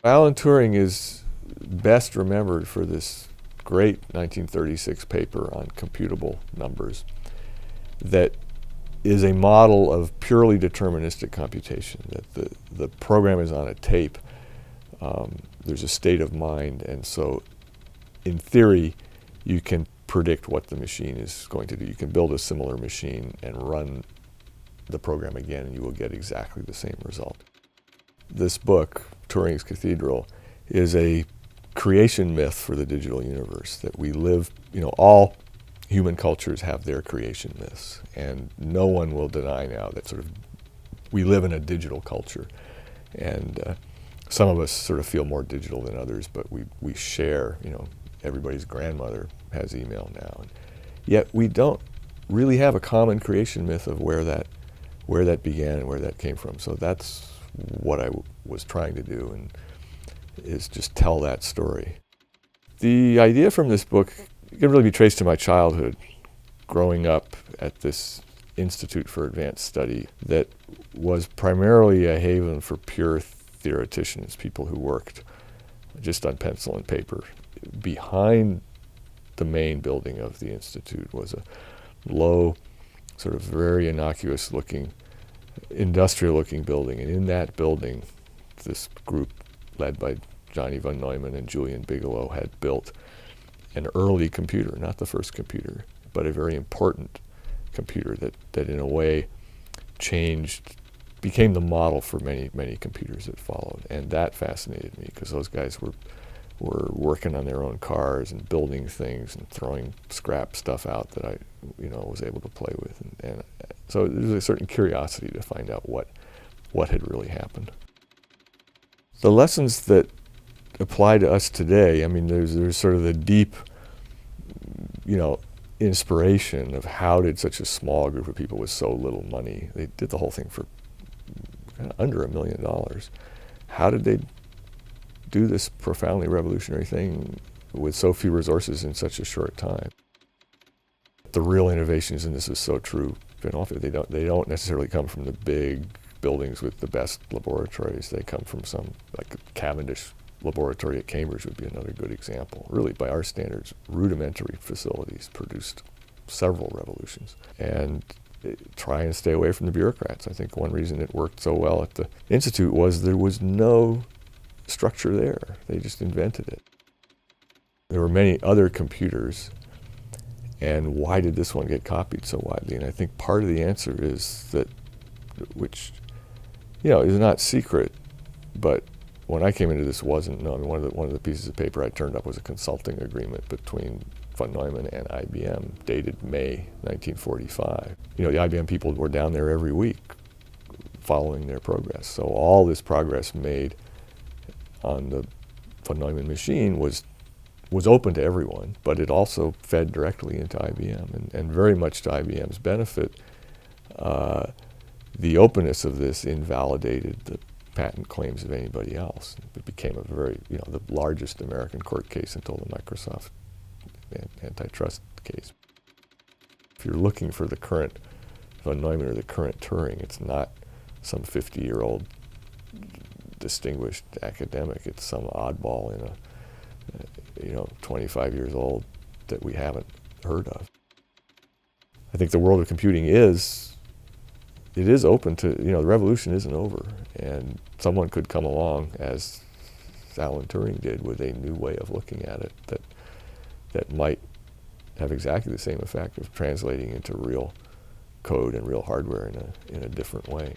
Alan Turing is best remembered for this great 1936 paper on computable numbers that is a model of purely deterministic computation, that the program is on a tape. There's a state of mind, and so in theory you can predict what the machine is going to do. You can build a similar machine and run the program again and you will get exactly the same result. This book, Turing's Cathedral, is a creation myth for the digital universe, that we live, all human cultures have their creation myths, and no one will deny now that sort of we live in a digital culture. And some of us sort of feel more digital than others, but we share, everybody's grandmother has email now. And yet we don't really have a common creation myth of where that began and where that came from. So that's what I was trying to do, and is just tell that story. The idea from this book can really be traced to my childhood, growing up at this Institute for Advanced Study that was primarily a haven for pure theoreticians, people who worked just on pencil and paper. Behind the main building of the Institute was a low, sort of very innocuous looking, industrial looking building, and in that building this group led by Johnny von Neumann and Julian Bigelow had built an early computer, not the first computer, but a very important computer that in a way became the model for many, many computers that followed. And that fascinated me, because those guys were working on their own cars and building things and throwing scrap stuff out that I was able to play with. And so there's a certain curiosity to find out what had really happened. The lessons that apply to us today, there's sort of the deep, inspiration of how did such a small group of people with so little money, they did the whole thing for under $1 million. How did they do this profoundly revolutionary thing with so few resources in such a short time? The real innovations, and this is so true, they don't necessarily come from the big buildings with the best laboratories. They come from some, like Cavendish laboratory at Cambridge would be another good example. Really, by our standards, rudimentary facilities produced several revolutions. And try and stay away from the bureaucrats. I think one reason it worked so well at the Institute was there was no structure there. They just invented it. There were many other computers, and why did this one get copied so widely? And I think part of the answer is that, which, is not secret, but when I came into this wasn't known. One of the pieces of paper I turned up was a consulting agreement between von Neumann and IBM, dated May 1945. The IBM people were down there every week following their progress. So all this progress made on the von Neumann machine was open to everyone, but it also fed directly into IBM, and very much to IBM's benefit. The openness of this invalidated the patent claims of anybody else. It became a very, the largest American court case until the Microsoft antitrust case. If you're looking for the current von Neumann or the current Turing, it's not some 50-year-old distinguished academic. It's some oddball in a 25 years old that we haven't heard of. I think the world of computing is open to, the revolution isn't over, and someone could come along, as Alan Turing did, with a new way of looking at it that might have exactly the same effect of translating into real code and real hardware in a different way.